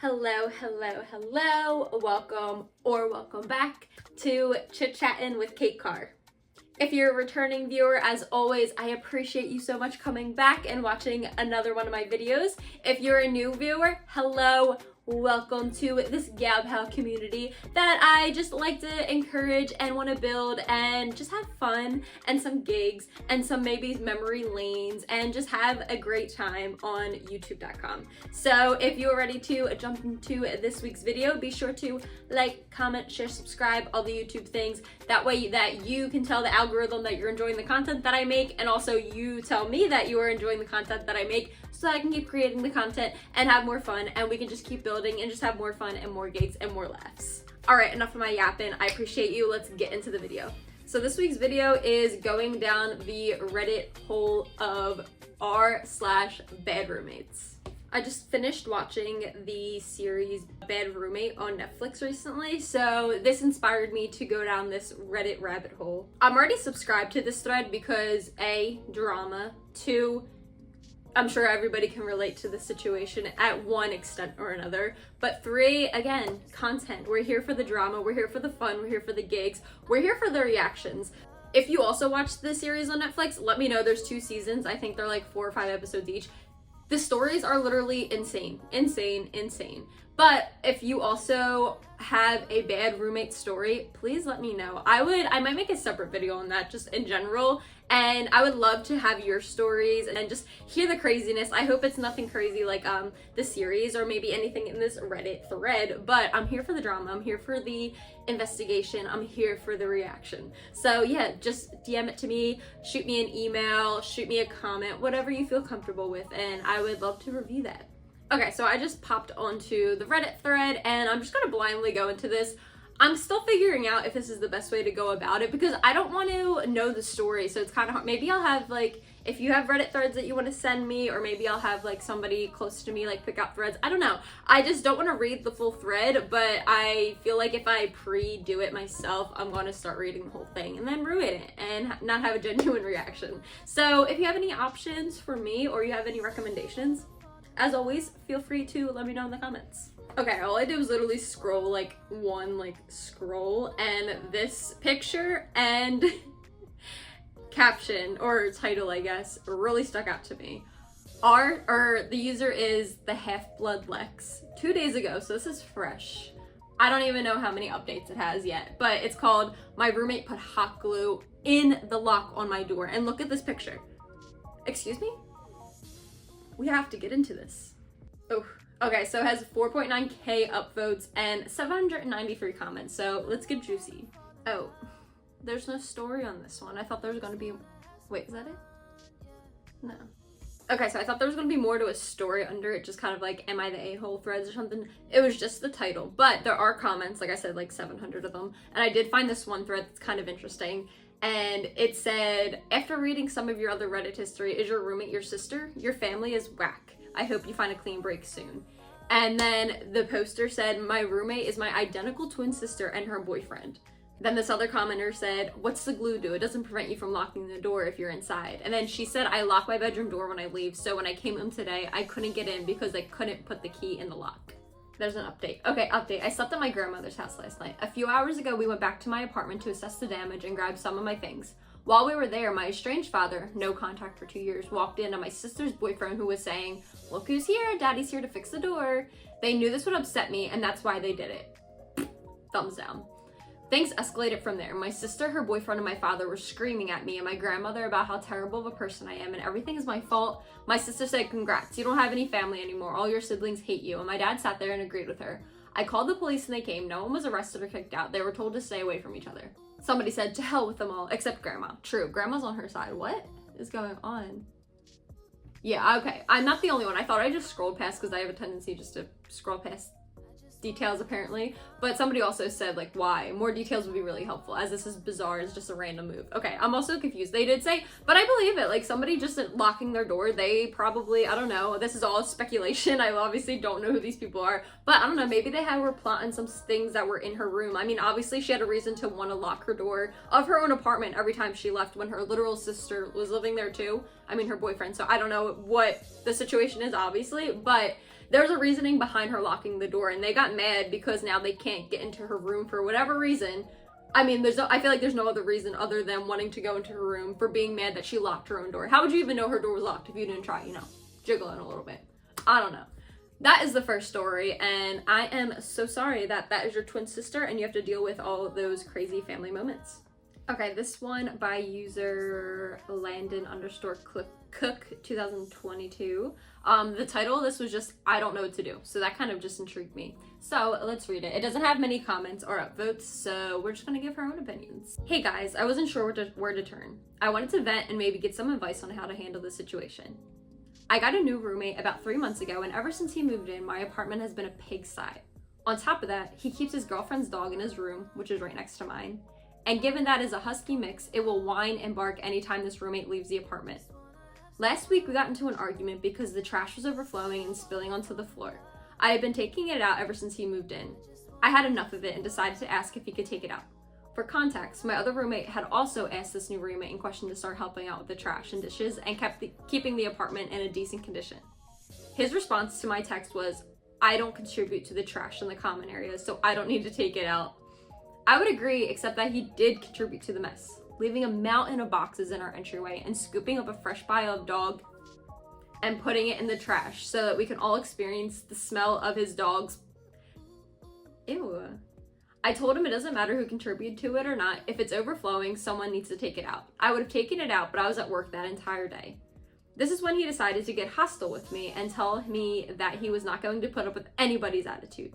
Hello, hello, hello. Welcome back to Chit Chattin with Kate Carr. If you're a returning viewer, as always, I appreciate you so much coming back and watching another one of my videos. If you're a new viewer, hello. Welcome to this Gab How community that I just like to encourage and want to build and just have fun and some gigs and some maybe memory lanes and just have a great time on youtube.com. So if you're ready to jump into this week's video, be sure to like, comment, share, subscribe, all the YouTube things. That way that you can tell the algorithm that you're enjoying the content that I make, and also you tell me that you are enjoying the content that I make, so I can keep creating the content and have more fun, and we can just keep building and just have more fun and more gigs and more laughs. All right, enough of my yapping. I appreciate you. Let's get into the video. So this week's video is going down the Reddit hole of r/badroommates. I just finished watching the series Bad Roommate on Netflix recently, so this inspired me to go down this Reddit rabbit hole. I'm already subscribed to this thread because A, drama, 2, I'm sure everybody can relate to the situation at one extent or another. But 3, again, content. We're here for the drama, we're here for the fun, we're here for the gigs, we're here for the reactions. If you also watched the series on Netflix, let me know. There's 2 seasons. I think they're like 4 or 5 episodes each. The stories are literally insane. But if you also have a bad roommate story, please let me know. I might make a separate video on that just in general, and I would love to have your stories and just hear the craziness. I hope it's nothing crazy like the series or maybe anything in this Reddit thread, but I'm here for the drama, I'm here for the investigation, I'm here for the reaction. So yeah, just DM it to me, shoot me an email, shoot me a comment, whatever you feel comfortable with, and I would love to review that. Okay, so I just popped onto the Reddit thread and I'm just gonna blindly go into this. I'm still figuring out if this is the best way to go about it because I don't want to know the story, so it's kind of hard. Maybe I'll have like, if you have Reddit threads that you want to send me, or maybe I'll have like somebody close to me like pick out threads. I don't know. I just don't want to read the full thread, but I feel like if I pre-do it myself, I'm going to start reading the whole thing and then ruin it and not have a genuine reaction. So if you have any options for me or you have any recommendations, as always, feel free to let me know in the comments. Okay, all I did was literally scroll scroll, and this picture and caption or title, I guess, really stuck out to me. The user is the Half-Blood Lex. 2 days ago, so this is fresh. I don't even know how many updates it has yet, but it's called "My Roommate Put Hot Glue in the Lock on My Door." And look at this picture. Excuse me? We have to get into this. Oh, okay, so it has 4.9k upvotes and 793 comments, so let's get juicy. Oh, there's no story on this one. I thought there was gonna be, wait, is that it? No. Okay, so I thought there was gonna be more to a story under it, just kind of like, am I the a-hole threads or something? It was just the title, but there are comments, like I said, like 700 of them, and I did find this one thread that's kind of interesting. And it said, after reading some of your other Reddit history, is your roommate your sister? Your family is whack. I hope you find a clean break soon. And then the poster said, my roommate is my identical twin sister and her boyfriend. Then this other commenter said, what's the glue do? It doesn't prevent you from locking the door if you're inside. And then she said, I lock my bedroom door when I leave, so when I came home today, I couldn't get in because I couldn't put the key in the lock. There's an update. Okay, update. I slept at my grandmother's house last night. A few hours ago, we went back to my apartment to assess the damage and grab some of my things. While we were there, my estranged father, no contact for 2 years, walked in on my sister's boyfriend who was saying, look who's here, daddy's here to fix the door. They knew this would upset me and that's why they did it. Thumbs down. Things escalated from there. My sister, her boyfriend, and my father were screaming at me and my grandmother about how terrible of a person I am and everything is my fault. My sister said, congrats, you don't have any family anymore. All your siblings hate you. And my dad sat there and agreed with her. I called the police and they came. No one was arrested or kicked out. They were told to stay away from each other. Somebody said, to hell with them all, except grandma. True, grandma's on her side. What is going on? Yeah, okay. I'm not the only one. I thought I just scrolled past because I have a tendency just to scroll past details apparently, but somebody also said like why more details would be really helpful as this is bizarre. It's just a random move. Okay, I'm also confused. They did say, but I believe it, like somebody just locking their door, they probably, I don't know, this is all speculation. I obviously don't know who these people are, but I don't know, maybe they were plotting some things that were in her room. I mean, obviously she had a reason to want to lock her door of her own apartment every time she left when her literal sister was living there too. I mean, her boyfriend. So I don't know what the situation is obviously, but there's a reasoning behind her locking the door, and they got mad because now they can't get into her room for whatever reason. I mean, I feel like there's no other reason other than wanting to go into her room for being mad that she locked her own door. How would you even know her door was locked if you didn't try, jiggle it a little bit? I don't know. That is the first story, and I am so sorry that is your twin sister and you have to deal with all of those crazy family moments. Okay, this one by user Landon_Cook 2022. The title of this was just, I don't know what to do. So that kind of just intrigued me. So let's read it. It doesn't have many comments or upvotes, so we're just gonna give her own opinions. Hey guys, I wasn't sure where to turn. I wanted to vent and maybe get some advice on how to handle the situation. I got a new roommate about 3 months ago, and ever since he moved in, my apartment has been a pigsty. On top of that, he keeps his girlfriend's dog in his room, which is right next to mine. And given that is a husky mix, it will whine and bark anytime this roommate leaves the apartment. Last week we got into an argument because the trash was overflowing and spilling onto the floor. I had been taking it out ever since he moved in. I had enough of it and decided to ask if he could take it out. For context, my other roommate had also asked this new roommate in question to start helping out with the trash and dishes and keeping the apartment in a decent condition. His response to my text was, I don't contribute to the trash in the common areas, so I don't need to take it out. I would agree, except that he did contribute to the mess, leaving a mountain of boxes in our entryway and scooping up a fresh pile of dog and putting it in the trash so that we can all experience the smell of his dog's. Ew. I told him it doesn't matter who contributed to it or not. If it's overflowing, someone needs to take it out. I would have taken it out, but I was at work that entire day. This is when he decided to get hostile with me and tell me that he was not going to put up with anybody's attitude.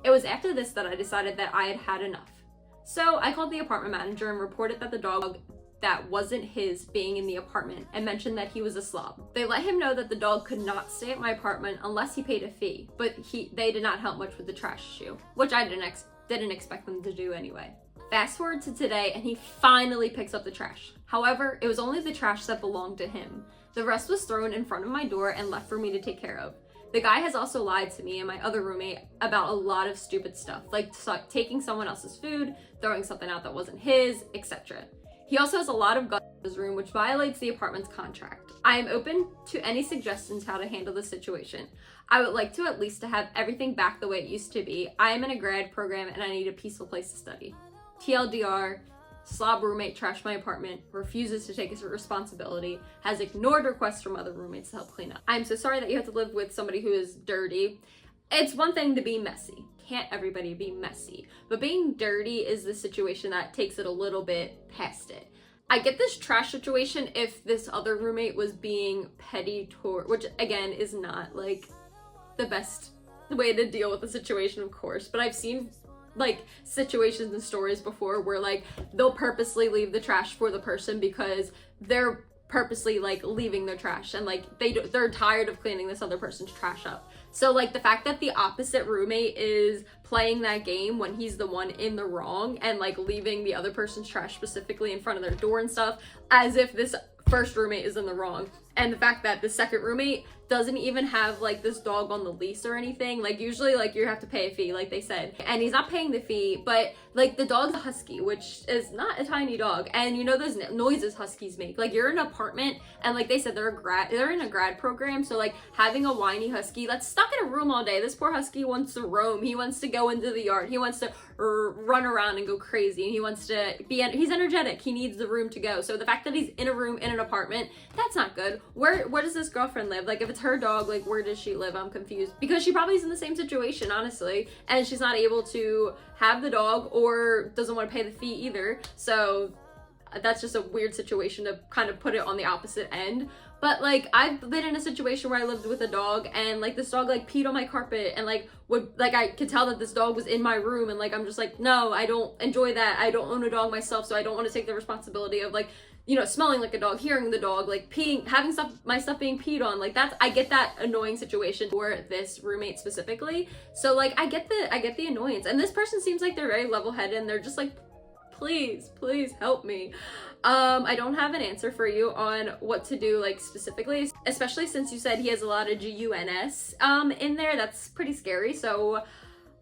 It was after this that I decided that I had had enough. So I called the apartment manager and reported that the dog that wasn't his being in the apartment and mentioned that he was a slob. They let him know that the dog could not stay at my apartment unless he paid a fee, but they did not help much with the trash issue, which I didn't expect them to do anyway. Fast forward to today and he finally picks up the trash. However, it was only the trash that belonged to him. The rest was thrown in front of my door and left for me to take care of. The guy has also lied to me and my other roommate about a lot of stupid stuff, like taking someone else's food, throwing something out that wasn't his, etc. He also has a lot of guns in his room, which violates the apartment's contract. I am open to any suggestions how to handle this situation. I would like to at least to have everything back the way it used to be. I am in a grad program and I need a peaceful place to study. TLDR, slob roommate trashed my apartment, refuses to take his responsibility, has ignored requests from other roommates to help clean up. I'm so sorry that you have to live with somebody who is dirty. It's one thing to be messy. Can't everybody be messy? But being dirty is the situation that takes it a little bit past it. I get this trash situation if this other roommate was being petty toward, which again is not like the best way to deal with the situation, of course, but I've seen like situations and stories before where like they'll purposely leave the trash for the person because they're purposely like leaving their trash and like they're tired of cleaning this other person's trash up. So like the fact that the opposite roommate is playing that game when he's the one in the wrong and like leaving the other person's trash specifically in front of their door and stuff as if this first roommate is in the wrong. And the fact that the second roommate doesn't even have like this dog on the leash or anything. Like usually like you have to pay a fee like they said. And he's not paying the fee, but like the dog's a husky, which is not a tiny dog. And you know those noises huskies make. Like you're in an apartment and like they said they're in a grad program. So like having a whiny husky that's stuck in a room all day. This poor husky wants to roam. He wants to go into the yard. He wants to run around and go crazy. And he wants to he's energetic. He needs the room to go. So the fact that he's in a room in an apartment, that's not good. Where does this girlfriend live? Like if it's her dog, like where does she live? I'm confused because she probably is in the same situation, honestly, and she's not able to have the dog or doesn't want to pay the fee either. So that's just a weird situation to kind of put it on the opposite end. But like I've been in a situation where I lived with a dog and like this dog like peed on my carpet and like I could tell that this dog was in my room and like I'm just like, no, I don't enjoy that. I don't own a dog myself, so I don't want to take the responsibility of like, you know, smelling like a dog, hearing the dog, like peeing, having my stuff being peed on. Like I get that annoying situation for this roommate specifically. So like I get the annoyance. And this person seems like they're very level-headed and they're just like, please help me. I don't have an answer for you on what to do like specifically, especially since you said he has a lot of GUNS in there. That's pretty scary. So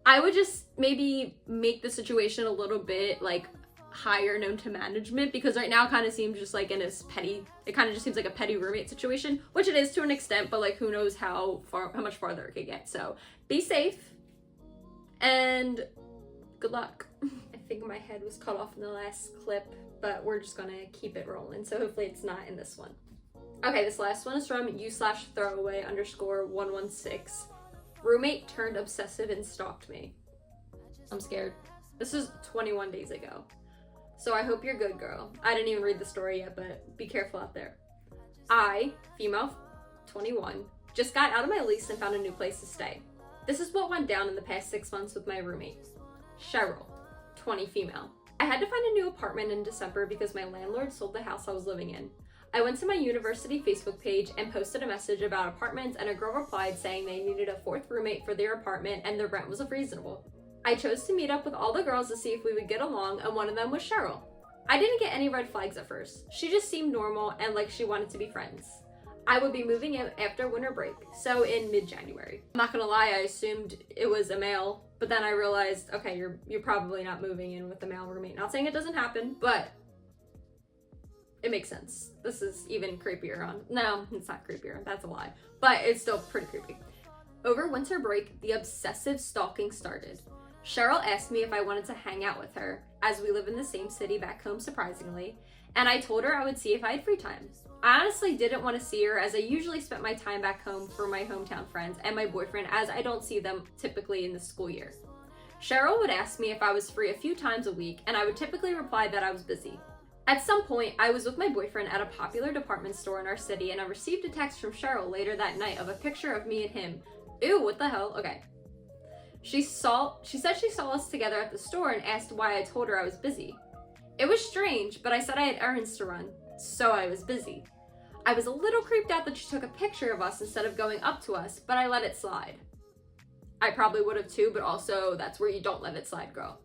I would just maybe make the situation a little bit like higher known to management, because right now it kind of seems just like in this petty, it kind of just seems like a petty roommate situation, which it is to an extent, but like who knows how much farther it could get. So be safe and good luck. I think my head was cut off in the last clip, but we're just gonna keep it rolling. So hopefully it's not in this one. Okay, this last one is from u/throwaway_116. Roommate turned obsessive and stalked me. I'm scared. This is 21 days ago. So I hope you're good, girl. I didn't even read the story yet, but be careful out there. I, female 21, just got out of my lease and found a new place to stay. This is what went down in the past 6 months with my roommate. Cheryl, 20, female. I had to find a new apartment in December because my landlord sold the house I was living in. I went to my university Facebook page and posted a message about apartments, and a girl replied saying they needed a 4th roommate for their apartment and the rent was reasonable. I chose to meet up with all the girls to see if we would get along, and one of them was Cheryl. I didn't get any red flags at first. She just seemed normal and like she wanted to be friends. I would be moving in after winter break, so in mid-January. I'm not gonna lie, I assumed it was a male, but then I realized, okay, you're probably not moving in with a male roommate. Not saying it doesn't happen, but it makes sense. This is even creepier no, it's not creepier, that's a lie, but it's still pretty creepy. Over winter break, the obsessive stalking started. Cheryl asked me if I wanted to hang out with her, as we live in the same city back home surprisingly, and I told her I would see if I had free time. I honestly didn't want to see her, as I usually spent my time back home for my hometown friends and my boyfriend, as I don't see them typically in the school year. Cheryl would ask me if I was free a few times a week, and I would typically reply that I was busy. At some point, I was with my boyfriend at a popular department store in our city, and I received a text from Cheryl later that night of a picture of me and him. Ew, what the hell? Okay. She said she saw us together at the store and asked why I told her I was busy. It was strange, but I said I had errands to run, so I was busy. I was a little creeped out that she took a picture of us instead of going up to us, but I let it slide. I probably would have too, but also that's where you don't let it slide, girl.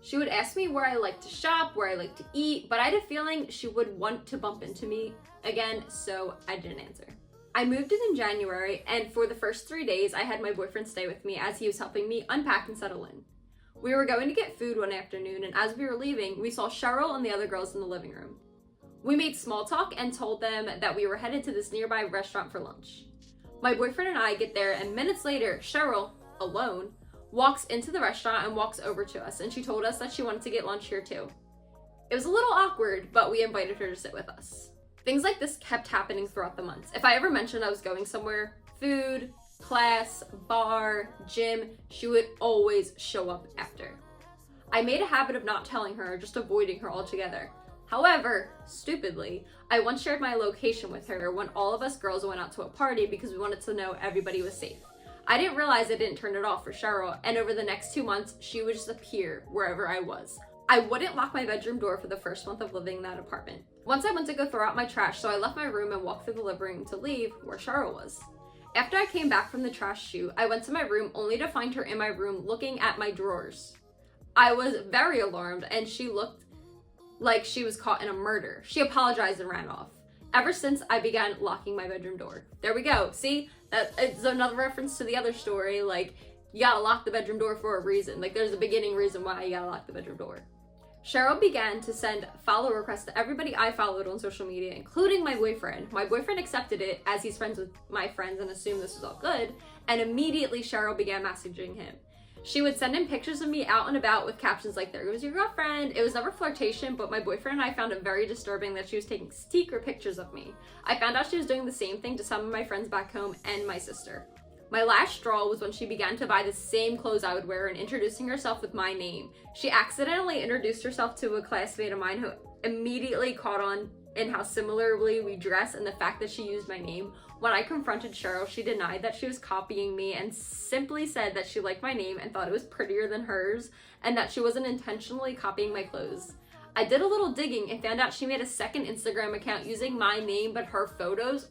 She would ask me where I like to shop, where I like to eat, but I had a feeling she would want to bump into me again, so I didn't answer. I moved in January, and for the first 3 days, I had my boyfriend stay with me as he was helping me unpack and settle in. We were going to get food one afternoon, and as we were leaving, we saw Cheryl and the other girls in the living room. We made small talk and told them that we were headed to this nearby restaurant for lunch. My boyfriend and I get there, and minutes later, Cheryl, alone, walks into the restaurant and walks over to us, and she told us that she wanted to get lunch here too. It was a little awkward, but we invited her to sit with us. Things like this kept happening throughout the months. If I ever mentioned I was going somewhere, food, class, bar, gym, she would always show up after. I made a habit of not telling her, just avoiding her altogether. However, stupidly, I once shared my location with her when all of us girls went out to a party because we wanted to know everybody was safe. I didn't realize I didn't turn it off for Cheryl, and over the next 2 months, she would just appear wherever I was. I wouldn't lock my bedroom door for the first month of living in that apartment. Once I went to go throw out my trash, so I left my room and walked through the living room to leave where Cheryl was. After I came back from the trash chute, I went to my room only to find her in my room looking at my drawers. I was very alarmed, and she looked like she was caught in a murder. She apologized and ran off. Ever since, I began locking my bedroom door. There we go. See, that it's another reference to the other story. Like, you gotta lock the bedroom door for a reason. Like, there's a beginning reason why you gotta lock the bedroom door. Cheryl began to send follow requests to everybody I followed on social media, including my boyfriend. My boyfriend accepted it as he's friends with my friends and assumed this was all good, and immediately Cheryl began messaging him. She would send him pictures of me out and about with captions like, "There goes your girlfriend." It was never flirtation, but my boyfriend and I found it very disturbing that she was taking secret pictures of me. I found out she was doing the same thing to some of my friends back home and my sister. My last straw was when she began to buy the same clothes I would wear and introducing herself with my name. She accidentally introduced herself to a classmate of mine who immediately caught on in how similarly we dress and the fact that she used my name. When I confronted Cheryl, she denied that she was copying me and simply said that she liked my name and thought it was prettier than hers and that she wasn't intentionally copying my clothes. I did a little digging and found out she made a second Instagram account using my name but her photos.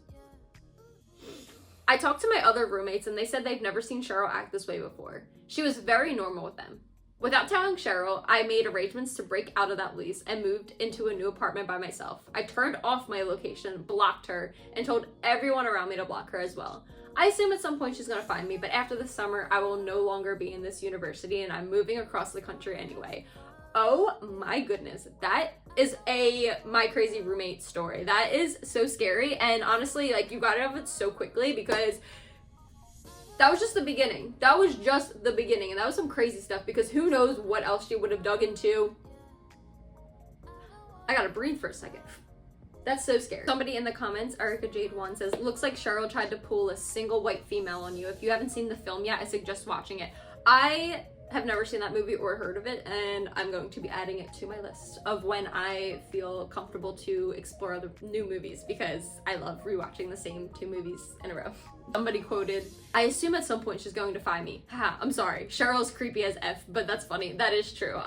I talked to my other roommates and they said they've never seen Cheryl act this way before. She was very normal with them. Without telling Cheryl, I made arrangements to break out of that lease and moved into a new apartment by myself. I turned off my location, blocked her, and told everyone around me to block her as well. I assume at some point she's gonna find me, but after the summer, I will no longer be in this university and I'm moving across the country anyway. Oh my goodness, that is my crazy roommate story. That is so scary, and honestly, like, you got out of it so quickly because that was just the beginning. That was just the beginning, and that was some crazy stuff because who knows what else she would have dug into. I gotta breathe for a second. That's so scary. Somebody in the comments, Erica Jade 1 says, looks like Cheryl tried to pull a single white female on you. If you haven't seen the film yet, I suggest watching it. I have never seen that movie or heard of it, and I'm going to be adding it to my list of when I feel comfortable to explore other new movies because I love rewatching the same 2 movies in a row. Somebody quoted, I assume at some point she's going to find me. Ha, I'm sorry. Cheryl's creepy as F, but that's funny. That is true.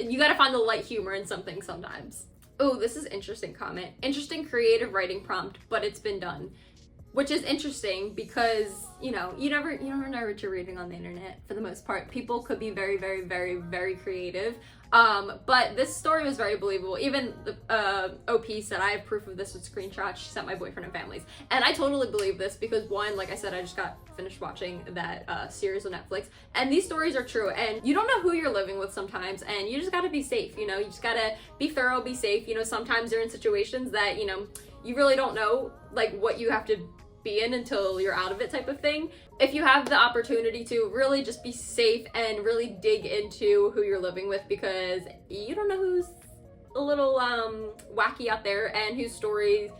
You gotta find the light humor in something sometimes. Oh, this is interesting comment. Interesting creative writing prompt, but it's been done. Which is interesting because, you know, you never know what you're reading on the internet for the most part. People could be very, very, very, very creative. But this story was very believable. Even the OP said, I have proof of this with screenshots. She sent my boyfriend and families. And I totally believe this because, one, like I said, I just got finished watching that series on Netflix. And these stories are true. And you don't know who you're living with sometimes. And you just gotta be safe, you know? You just gotta be thorough, be safe. You know, sometimes you're in situations that, you know, you really don't know, like, what you have to be in until you're out of it type of thing. If you have the opportunity to, really just be safe and really dig into who you're living with because you don't know who's a little wacky out there and whose stories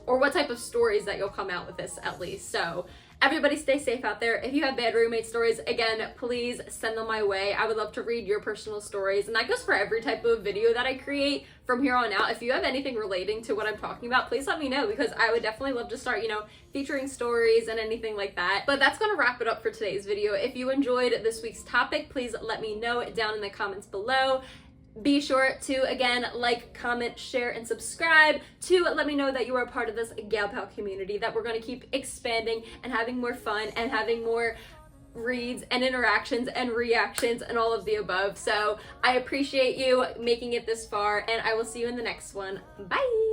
or what type of stories that you'll come out with this at least. So everybody stay safe out there. If you have bad roommate stories, again, please send them my way. I would love to read your personal stories, and that goes for every type of video that I create from here on out. If you have anything relating to what I'm talking about, please let me know because I would definitely love to start, you know, featuring stories and anything like that. But that's gonna wrap it up for today's video. If you enjoyed this week's topic, please let me know down in the comments below. Be sure to, again, like, comment, share, and subscribe to let me know that you are a part of this Gal Pal community, that we're going to keep expanding and having more fun and having more reads and interactions and reactions and all of the above. So I appreciate you making it this far, and I will see you in the next one. Bye!